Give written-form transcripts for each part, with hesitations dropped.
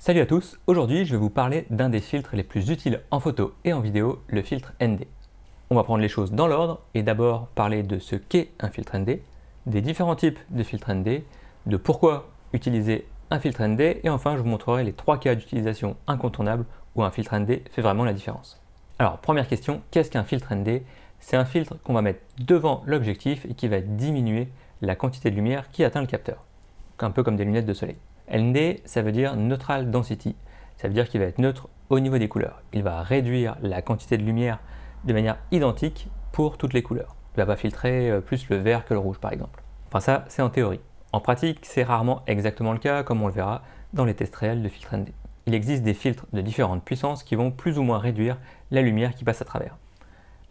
Salut à tous, aujourd'hui je vais vous parler d'un des filtres les plus utiles en photo et en vidéo, le filtre ND. On va prendre les choses dans l'ordre et d'abord parler de ce qu'est un filtre ND, des différents types de filtres ND, de pourquoi utiliser un filtre ND et enfin je vous montrerai les 3 cas d'utilisation incontournables où un filtre ND fait vraiment la différence. Alors première question, qu'est-ce qu'un filtre ND? C'est un filtre qu'on va mettre devant l'objectif et qui va diminuer la quantité de lumière qui atteint le capteur, un peu comme des lunettes de soleil. ND, ça veut dire Neutral Density, ça veut dire qu'il va être neutre au niveau des couleurs. Il va réduire la quantité de lumière de manière identique pour toutes les couleurs. Il ne va pas filtrer plus le vert que le rouge par exemple. Enfin ça, c'est en théorie. En pratique, c'est rarement exactement le cas comme on le verra dans les tests réels de filtre ND. Il existe des filtres de différentes puissances qui vont plus ou moins réduire la lumière qui passe à travers.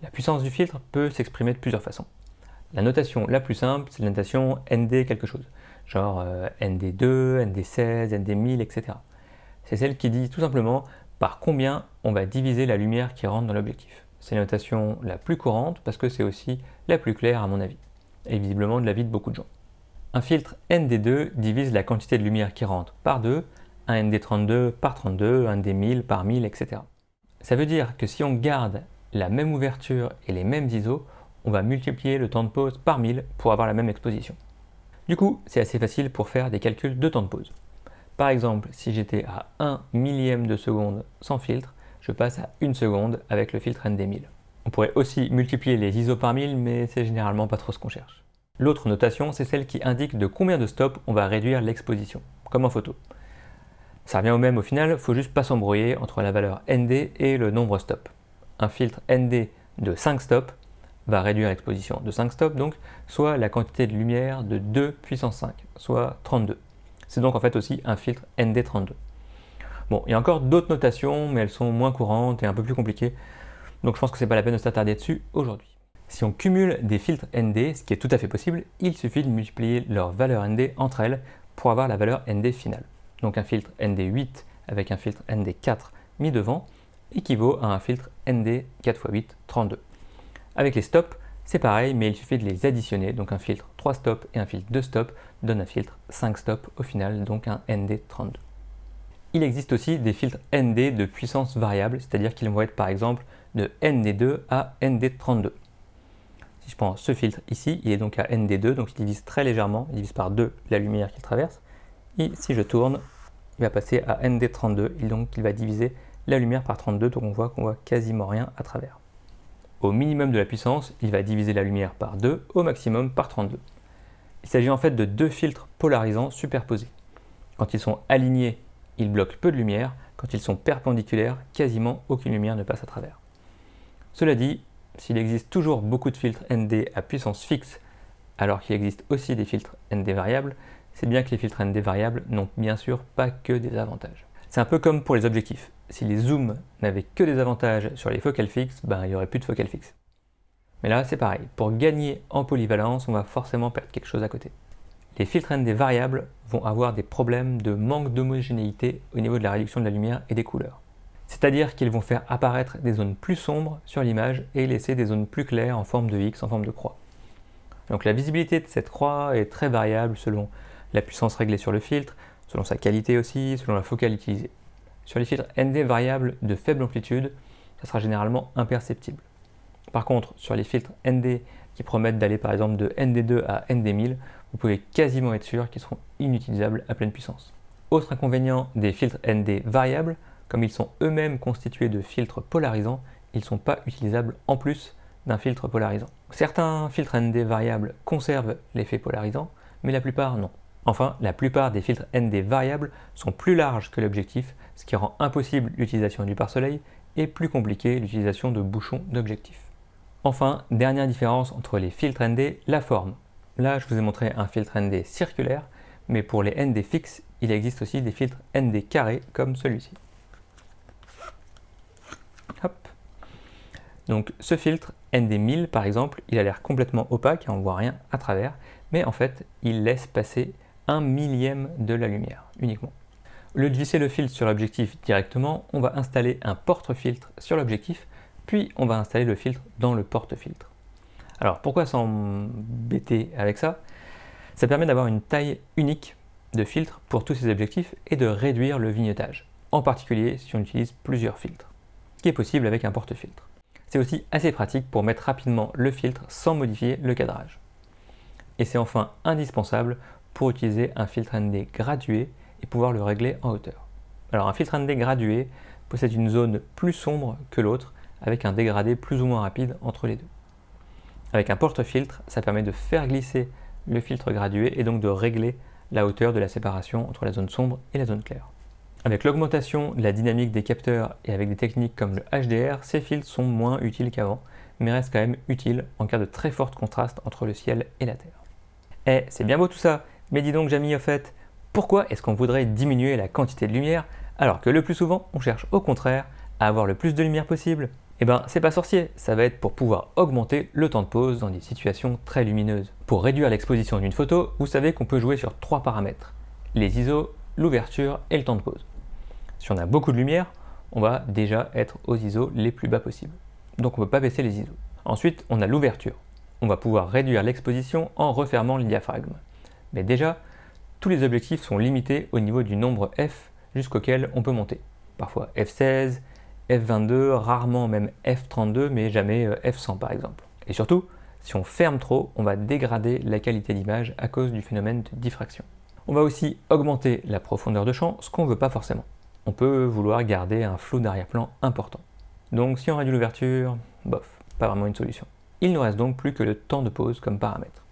La puissance du filtre peut s'exprimer de plusieurs façons. La notation la plus simple, c'est la notation ND quelque chose, genre ND2, ND16, ND1000, etc. C'est celle qui dit tout simplement par combien on va diviser la lumière qui rentre dans l'objectif. C'est la notation la plus courante parce que c'est aussi la plus claire à mon avis, et visiblement de l'avis de beaucoup de gens. Un filtre ND2 divise la quantité de lumière qui rentre par 2, un ND32 par 32, un ND1000 par 1000, etc. Ça veut dire que si on garde la même ouverture et les mêmes ISO, on va multiplier le temps de pause par 1000 pour avoir la même exposition. Du coup, c'est assez facile pour faire des calculs de temps de pause. Par exemple, si j'étais à 1 millième de seconde sans filtre, je passe à 1 seconde avec le filtre ND1000. On pourrait aussi multiplier les ISO par 1000, mais c'est généralement pas trop ce qu'on cherche. L'autre notation, c'est celle qui indique de combien de stops on va réduire l'exposition, comme en photo. Ça revient au même au final, il ne faut juste pas s'embrouiller entre la valeur ND et le nombre stop. Un filtre ND de 5 stops va réduire l'exposition de 5 stops, donc soit la quantité de lumière de 2 puissance 5, soit 32. C'est donc en fait aussi un filtre ND32. Bon, il y a encore d'autres notations, mais elles sont moins courantes et un peu plus compliquées, donc je pense que c'est pas la peine de s'attarder dessus aujourd'hui. Si on cumule des filtres ND, ce qui est tout à fait possible, il suffit de multiplier leurs valeurs ND entre elles pour avoir la valeur ND finale. Donc un filtre ND8 avec un filtre ND4 mis devant équivaut à un filtre ND 4x8, 32. Avec les stops, c'est pareil, mais il suffit de les additionner, donc un filtre 3 stops et un filtre 2 stops donne un filtre 5 stops au final, donc un ND32. Il existe aussi des filtres ND de puissance variable, c'est-à-dire qu'ils vont être par exemple de ND2 à ND32. Si je prends ce filtre ici, il est donc à ND2, donc il divise très légèrement, il divise par 2 la lumière qu'il traverse, et si je tourne, il va passer à ND32, et donc il va diviser la lumière par 32, donc on voit quasiment rien à travers. Au minimum de la puissance, il va diviser la lumière par 2, au maximum par 32. Il s'agit en fait de deux filtres polarisants superposés. Quand ils sont alignés, ils bloquent peu de lumière, quand ils sont perpendiculaires, quasiment aucune lumière ne passe à travers. Cela dit, s'il existe toujours beaucoup de filtres ND à puissance fixe, alors qu'il existe aussi des filtres ND variables, c'est bien que les filtres ND variables n'ont bien sûr pas que des avantages. C'est un peu comme pour les objectifs. Si les zooms n'avaient que des avantages sur les focales fixes, il n'y aurait plus de focales fixes. Mais là, c'est pareil. Pour gagner en polyvalence, on va forcément perdre quelque chose à côté. Les filtres ND variables vont avoir des problèmes de manque d'homogénéité au niveau de la réduction de la lumière et des couleurs. C'est-à-dire qu'ils vont faire apparaître des zones plus sombres sur l'image et laisser des zones plus claires en forme de X, en forme de croix. Donc la visibilité de cette croix est très variable selon la puissance réglée sur le filtre, selon sa qualité aussi, selon la focale utilisée. Sur les filtres ND variables de faible amplitude, ça sera généralement imperceptible. Par contre, sur les filtres ND qui promettent d'aller par exemple de ND2 à ND1000, vous pouvez quasiment être sûr qu'ils seront inutilisables à pleine puissance. Autre inconvénient des filtres ND variables, comme ils sont eux-mêmes constitués de filtres polarisants, ils ne sont pas utilisables en plus d'un filtre polarisant. Certains filtres ND variables conservent l'effet polarisant, mais la plupart non. Enfin, la plupart des filtres ND variables sont plus larges que l'objectif, ce qui rend impossible l'utilisation du pare-soleil et plus compliqué l'utilisation de bouchons d'objectif. Enfin, dernière différence entre les filtres ND, la forme. Là, je vous ai montré un filtre ND circulaire, mais pour les ND fixes, il existe aussi des filtres ND carrés comme celui-ci. Hop. Donc ce filtre ND1000 par exemple, il a l'air complètement opaque, on ne voit rien à travers, mais en fait, il laisse passer 1 millième de la lumière uniquement. Au lieu de visser le filtre sur l'objectif directement, on va installer un porte-filtre sur l'objectif, puis on va installer le filtre dans le porte-filtre. Alors pourquoi s'embêter avec ça? Ça permet d'avoir une taille unique de filtre pour tous ces objectifs est de réduire le vignettage, en particulier si on utilise plusieurs filtres, ce qui est possible avec un porte-filtre. C'est aussi assez pratique pour mettre rapidement le filtre sans modifier le cadrage. Et c'est enfin indispensable pour utiliser un filtre ND gradué et pouvoir le régler en hauteur. Alors un filtre ND gradué possède une zone plus sombre que l'autre avec un dégradé plus ou moins rapide entre les deux. Avec un porte-filtre, ça permet de faire glisser le filtre gradué et donc de régler la hauteur de la séparation entre la zone sombre et la zone claire. Avec l'augmentation de la dynamique des capteurs et avec des techniques comme le HDR, ces filtres sont moins utiles qu'avant, mais restent quand même utiles en cas de très fort contraste entre le ciel et la terre. Eh, c'est bien beau tout ça, mais dis donc Jamy, au fait, pourquoi est-ce qu'on voudrait diminuer la quantité de lumière alors que le plus souvent on cherche au contraire à avoir le plus de lumière possible? Eh ben, c'est pas sorcier, ça va être pour pouvoir augmenter le temps de pose dans des situations très lumineuses. Pour réduire l'exposition d'une photo, vous savez qu'on peut jouer sur 3 paramètres, les ISO, l'ouverture et le temps de pose. Si on a beaucoup de lumière, on va déjà être aux ISO les plus bas possibles. Donc on ne peut pas baisser les ISO. Ensuite, on a l'ouverture. On va pouvoir réduire l'exposition en refermant le diaphragme. Mais déjà, tous les objectifs sont limités au niveau du nombre f jusqu'auquel on peut monter. Parfois f16, f22, rarement même f32, mais jamais f100 par exemple. Et surtout, si on ferme trop, on va dégrader la qualité d'image à cause du phénomène de diffraction. On va aussi augmenter la profondeur de champ, ce qu'on ne veut pas forcément. On peut vouloir garder un flou d'arrière-plan important. Donc si on réduit l'ouverture, bof, pas vraiment une solution. Il ne reste donc plus que le temps de pose comme paramètre.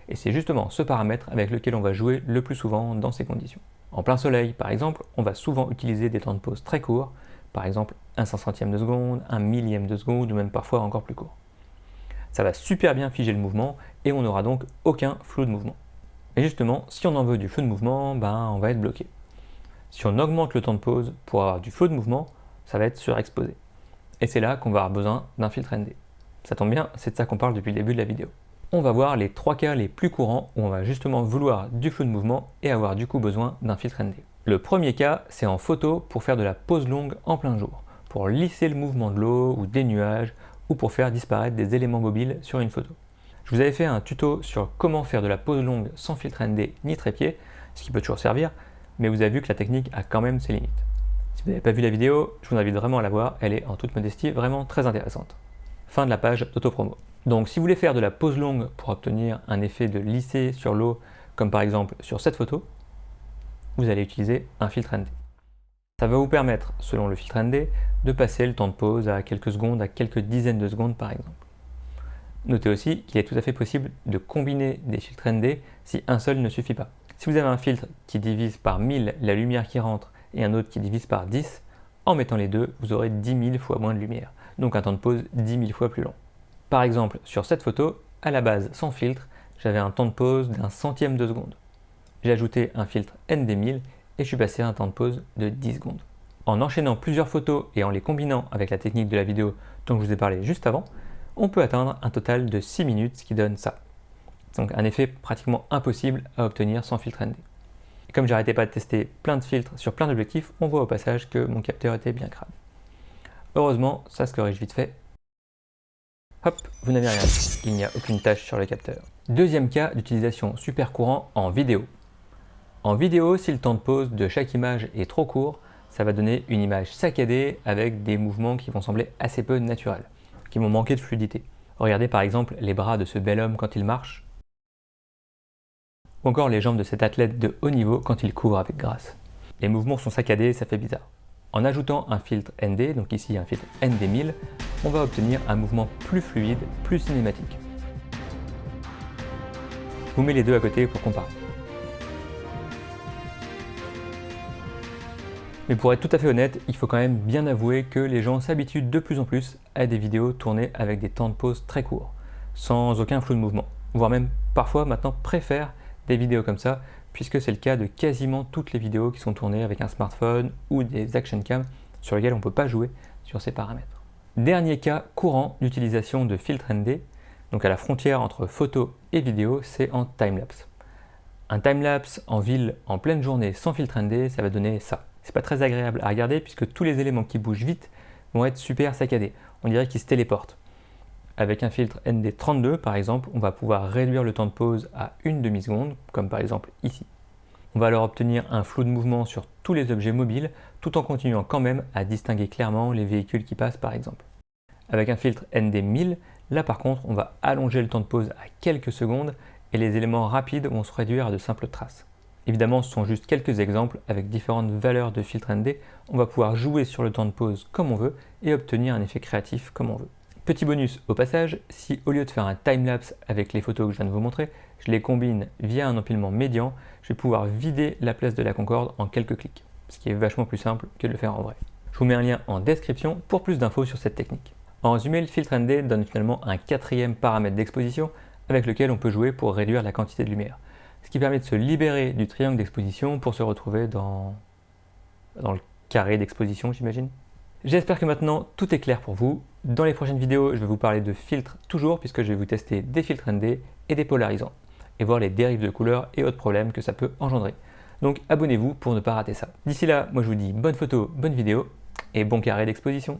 Et c'est justement ce paramètre avec lequel on va jouer le plus souvent dans ces conditions. En plein soleil, par exemple, on va souvent utiliser des temps de pose très courts, par exemple un 500e de seconde, un millième de seconde ou même parfois encore plus court. Ça va super bien figer le mouvement et on n'aura donc aucun flou de mouvement. Et justement, si on en veut du flou de mouvement, on va être bloqué. Si on augmente le temps de pose pour avoir du flou de mouvement, ça va être surexposé. Et c'est là qu'on va avoir besoin d'un filtre ND. Ça tombe bien, c'est de ça qu'on parle depuis le début de la vidéo. On va voir les 3 cas les plus courants où on va justement vouloir du flou de mouvement et avoir du coup besoin d'un filtre ND. Le premier cas, c'est en photo pour faire de la pose longue en plein jour, pour lisser le mouvement de l'eau ou des nuages ou pour faire disparaître des éléments mobiles sur une photo. Je vous avais fait un tuto sur comment faire de la pose longue sans filtre ND ni trépied, ce qui peut toujours servir, mais vous avez vu que la technique a quand même ses limites. Si vous n'avez pas vu la vidéo, je vous invite vraiment à la voir, elle est en toute modestie vraiment très intéressante. Fin de la page d'autopromo. Donc si vous voulez faire de la pose longue pour obtenir un effet de lisser sur l'eau, comme par exemple sur cette photo, vous allez utiliser un filtre ND. Ça va vous permettre, selon le filtre ND, de passer le temps de pose à quelques secondes, à quelques dizaines de secondes par exemple. Notez aussi qu'il est tout à fait possible de combiner des filtres ND si un seul ne suffit pas. Si vous avez un filtre qui divise par 1000 la lumière qui rentre et un autre qui divise par 10, en mettant les deux, vous aurez 10 000 fois moins de lumière, donc un temps de pose 10 000 fois plus long. Par exemple, sur cette photo, à la base sans filtre, j'avais un temps de pose d'1 centième de seconde. J'ai ajouté un filtre ND1000 et je suis passé à un temps de pose de 10 secondes. En enchaînant plusieurs photos et en les combinant avec la technique de la vidéo dont je vous ai parlé juste avant, on peut atteindre un total de 6 minutes, ce qui donne ça. Donc un effet pratiquement impossible à obtenir sans filtre ND. Et comme j'arrêtais pas de tester plein de filtres sur plein d'objectifs, on voit au passage que mon capteur était bien crade. Heureusement, ça se corrige vite fait. Hop, vous n'avez rien, il n'y a aucune tache sur le capteur. Deuxième cas d'utilisation super courant en vidéo. En vidéo, si le temps de pose de chaque image est trop court, ça va donner une image saccadée avec des mouvements qui vont sembler assez peu naturels, qui vont manquer de fluidité. Regardez par exemple les bras de ce bel homme quand il marche, ou encore les jambes de cet athlète de haut niveau quand il court avec grâce. Les mouvements sont saccadés, ça fait bizarre. En ajoutant un filtre ND, donc ici un filtre ND1000, on va obtenir un mouvement plus fluide, plus cinématique. Je vous mets les deux à côté pour comparer. Mais pour être tout à fait honnête, il faut quand même bien avouer que les gens s'habituent de plus en plus à des vidéos tournées avec des temps de pause très courts, sans aucun flou de mouvement, voire même parfois maintenant préfèrent des vidéos comme ça, puisque c'est le cas de quasiment toutes les vidéos qui sont tournées avec un smartphone ou des action cam sur lesquels on ne peut pas jouer sur ces paramètres. Dernier cas courant d'utilisation de filtre ND, donc à la frontière entre photo et vidéo, c'est en timelapse. Un timelapse en ville en pleine journée sans filtre ND, ça va donner ça. C'est pas très agréable à regarder puisque tous les éléments qui bougent vite vont être super saccadés. On dirait qu'ils se téléportent. Avec un filtre ND32 par exemple, on va pouvoir réduire le temps de pause à une demi-seconde, comme par exemple ici. On va alors obtenir un flou de mouvement sur tous les objets mobiles, tout en continuant quand même à distinguer clairement les véhicules qui passent par exemple. Avec un filtre ND 1000, là par contre on va allonger le temps de pause à quelques secondes et les éléments rapides vont se réduire à de simples traces. Évidemment, ce sont juste quelques exemples, avec différentes valeurs de filtre ND, on va pouvoir jouer sur le temps de pause comme on veut et obtenir un effet créatif comme on veut. Petit bonus au passage, si au lieu de faire un timelapse avec les photos que je viens de vous montrer, je les combine via un empilement médian, je vais pouvoir vider la place de la Concorde en quelques clics, ce qui est vachement plus simple que de le faire en vrai. Je vous mets un lien en description pour plus d'infos sur cette technique. En résumé, le filtre ND donne finalement un quatrième paramètre d'exposition avec lequel on peut jouer pour réduire la quantité de lumière, ce qui permet de se libérer du triangle d'exposition pour se retrouver dans le carré d'exposition, j'imagine. J'espère que maintenant tout est clair pour vous. Dans les prochaines vidéos, je vais vous parler de filtres toujours, puisque je vais vous tester des filtres ND et des polarisants, et voir les dérives de couleurs et autres problèmes que ça peut engendrer. Donc abonnez-vous pour ne pas rater ça. D'ici là, moi je vous dis bonne photo, bonne vidéo, et bon carré d'exposition.